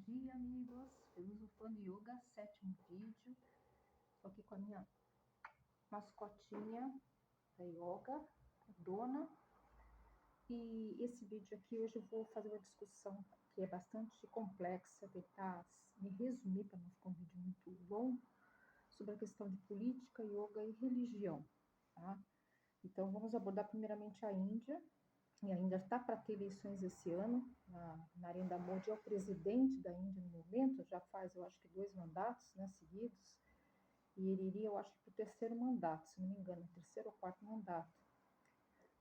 dia, amigos. Filosofando Yoga, sétimo vídeo. Estou aqui com a minha mascotinha da yoga, a Dona. E esse vídeo aqui, hoje eu vou fazer uma discussão que é bastante complexa, tentar me resumir para não ficar um vídeo muito longo, sobre a questão de política, yoga e religião, tá? Então, vamos abordar primeiramente a Índia. E a Índia está para ter eleições esse ano. Narendra Modi é o presidente da Índia no momento, já faz, eu acho que 2 mandatos, né, seguidos. E ele iria, eu acho que para o terceiro mandato, se não me engano, terceiro ou quarto mandato.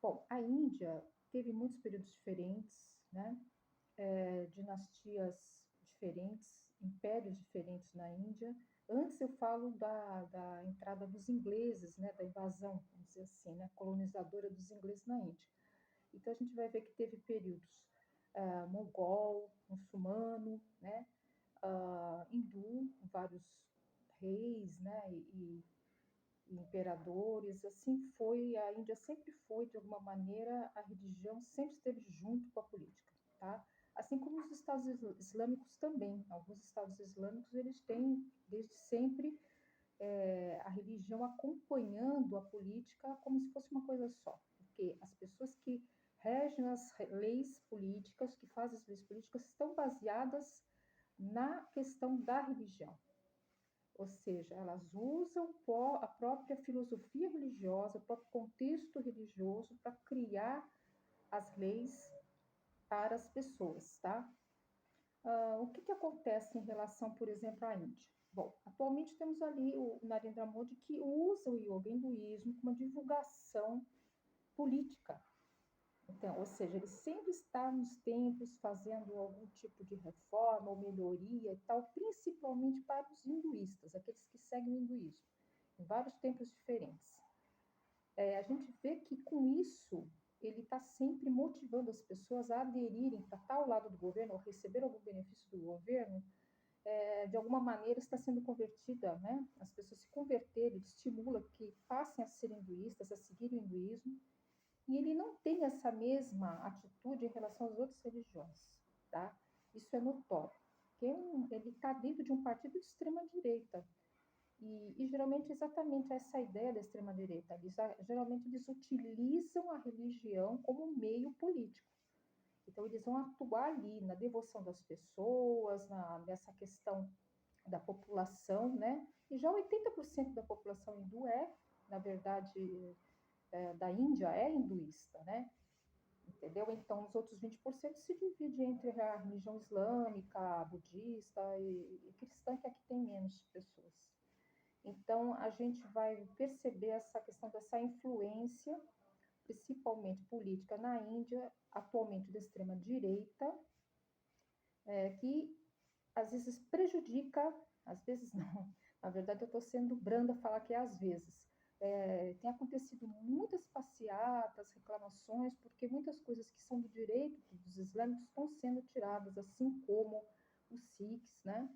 Bom, a Índia teve muitos períodos diferentes, né, dinastias diferentes, impérios diferentes na Índia. Antes eu falo da entrada dos ingleses, né, da invasão, vamos dizer assim, né, colonizadora dos ingleses na Índia. Então, a gente vai ver que teve períodos mongol, muçulmano, né, hindu, vários reis, né, e imperadores. Assim foi, a Índia sempre foi, de alguma maneira, a religião sempre esteve junto com a política, tá? Assim como os Estados Islâmicos também. Alguns Estados Islâmicos, eles têm, desde sempre, a religião acompanhando a política como se fosse uma coisa só. Porque as pessoas que regem as leis políticas, que fazem as leis políticas, estão baseadas na questão da religião. Ou seja, elas usam a própria filosofia religiosa, o próprio contexto religioso para criar as leis para as pessoas, tá? O que acontece em relação, por exemplo, à Índia? Bom, atualmente temos ali o Narendra Modi, que usa o yoga hinduísmo como uma divulgação política. Então, ou seja, ele sempre está nos templos fazendo algum tipo de reforma ou melhoria e tal, principalmente para os hinduístas, aqueles que seguem o hinduísmo, em vários templos diferentes. A gente vê que com isso ele está sempre motivando as pessoas a aderirem para estar ao lado do governo ou receber algum benefício do governo. De alguma maneira está sendo convertida, né? As pessoas se converterem, ele estimula que passem a ser hinduístas, a seguir o hinduísmo. E ele não tem essa mesma atitude em relação às outras religiões, tá? Isso é notório. Ele está dentro de um partido de extrema-direita. E geralmente exatamente essa ideia da extrema-direita. Geralmente eles utilizam a religião como meio político. Então eles vão atuar ali na devoção das pessoas, nessa questão da população, né? E já 80% da população hindu na verdade, da Índia é hinduísta, né? Entendeu? Então, os outros 20% se dividem entre a religião islâmica, budista e cristã, que aqui tem menos pessoas. Então, a gente vai perceber essa questão dessa influência, principalmente política na Índia, atualmente da extrema-direita, que às vezes prejudica, às vezes não, na verdade eu estou sendo branda falar que é às vezes. Tem acontecido muitas passeatas, reclamações, porque muitas coisas que são do direito dos islâmicos estão sendo tiradas, assim como os sikhs, né?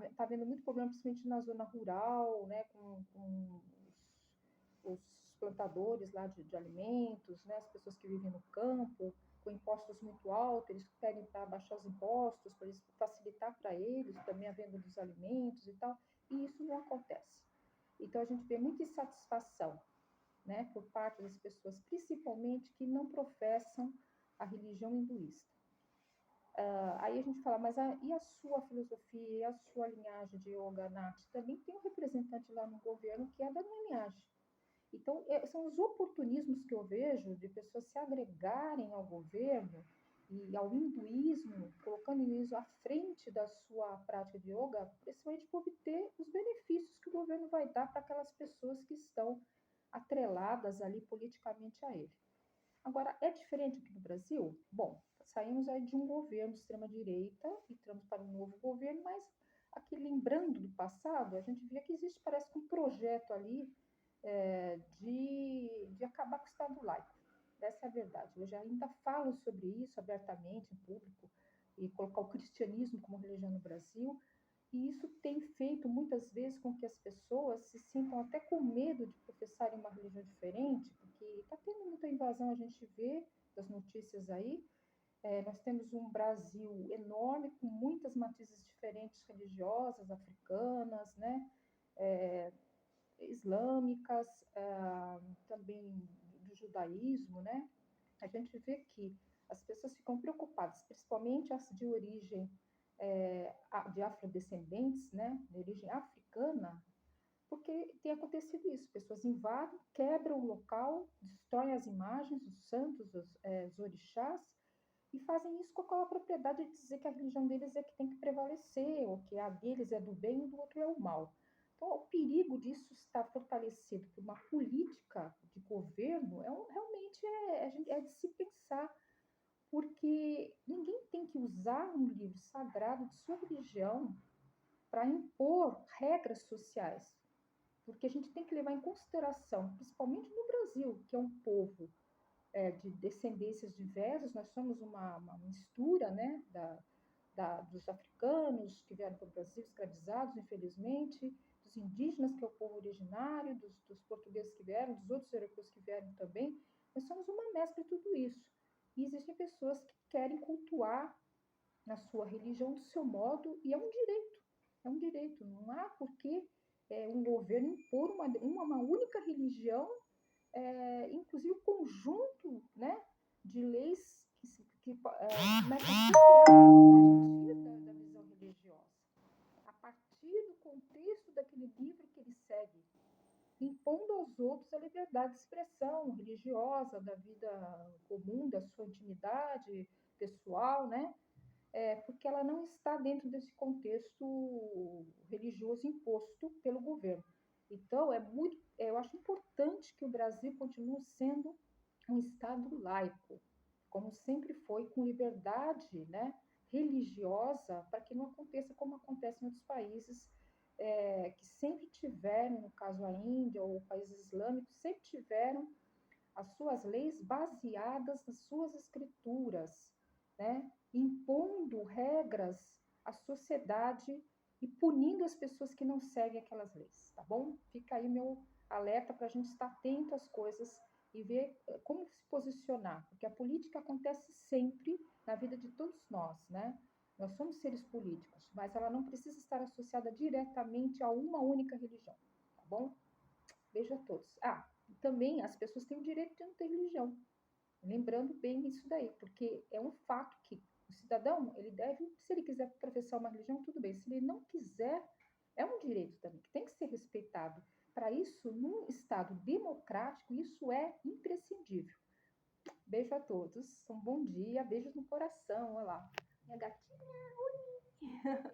Está havendo muito problema, principalmente na zona rural, né, com os plantadores lá de alimentos, né, as pessoas que vivem no campo, com impostos muito altos, eles pedem para baixar os impostos, para facilitar para eles também a venda dos alimentos e tal, e isso não acontece. Então, a gente vê muita insatisfação, né, por parte das pessoas, principalmente que não professam a religião hinduísta. Aí a gente fala, mas e a sua filosofia, e a sua linhagem de Yoga Nath? Também tem um representante lá no governo que é da minha linhagem. Então, são os oportunismos que eu vejo de pessoas se agregarem ao governo e ao hinduísmo, colocando o hinduísmo à frente da sua prática de yoga, principalmente para obter os benefícios que o governo vai dar para aquelas pessoas que estão atreladas ali politicamente a ele. Agora, é diferente aqui no Brasil? Bom, saímos aí de um governo de extrema-direita, entramos para um novo governo, mas aqui, lembrando do passado, a gente via que existe, parece que um projeto ali de acabar com o Estado laico. Essa é a verdade. Hoje ainda falo sobre isso abertamente, em público, e colocar o cristianismo como religião no Brasil, e isso tem feito muitas vezes com que as pessoas se sintam até com medo de professarem uma religião diferente, porque está tendo muita invasão, a gente vê das notícias aí, Nós temos um Brasil enorme, com muitas matrizes diferentes religiosas, africanas, né? É, islâmicas, também do judaísmo, né? A gente vê que as pessoas ficam preocupadas, principalmente as de origem de afrodescendentes, né? De origem africana, porque tem acontecido isso, pessoas invadem, quebram o local, destroem as imagens, os santos, os orixás, e fazem isso com aquela propriedade de dizer que a religião deles é que tem que prevalecer, ou que a deles é do bem e do outro é o mal. Então, o perigo disso estar fortalecido por uma política de governo realmente é de se pensar, porque ninguém tem que usar um livro sagrado de sua religião para impor regras sociais, porque a gente tem que levar em consideração, principalmente no Brasil, que é um povo de descendências diversas, nós somos uma mistura, né, dos africanos que vieram para o Brasil escravizados, infelizmente, dos indígenas, que é o povo originário, dos portugueses que vieram, dos outros europeus que vieram também. Nós somos uma mescla de tudo isso. E existem pessoas que querem cultuar na sua religião do seu modo, e é um direito. É um direito. Não há por que um governo impor uma única religião, inclusive o conjunto, né, de leis que começam a partir da visão religiosa, a partir do contexto daquele livro que ele segue, impondo aos outros a liberdade de expressão religiosa, da vida comum, da sua intimidade pessoal, né? Porque ela não está dentro desse contexto religioso imposto pelo governo. Então, eu acho importante que o Brasil continue sendo um Estado laico, como sempre foi, com liberdade, né, religiosa, para que não aconteça como acontece em outros países, que sempre tiveram, no caso a Índia ou países islâmicos, sempre tiveram as suas leis baseadas nas suas escrituras, né? Impondo regras à sociedade e punindo as pessoas que não seguem aquelas leis, tá bom? Fica aí meu alerta para a gente estar atento às coisas e ver como se posicionar, porque a política acontece sempre na vida de todos nós, né? Nós somos seres políticos, mas ela não precisa estar associada diretamente a uma única religião, tá bom? Beijo a todos. Também as pessoas têm o direito de não ter religião. Lembrando bem isso daí, porque é um fato que o cidadão, ele deve, se ele quiser professar uma religião, tudo bem. Se ele não quiser, é um direito também, que tem que ser respeitado. Para isso, num Estado democrático, isso é imprescindível. Beijo a todos, um bom dia, beijos no coração, olha lá. Minha gatinha, ui!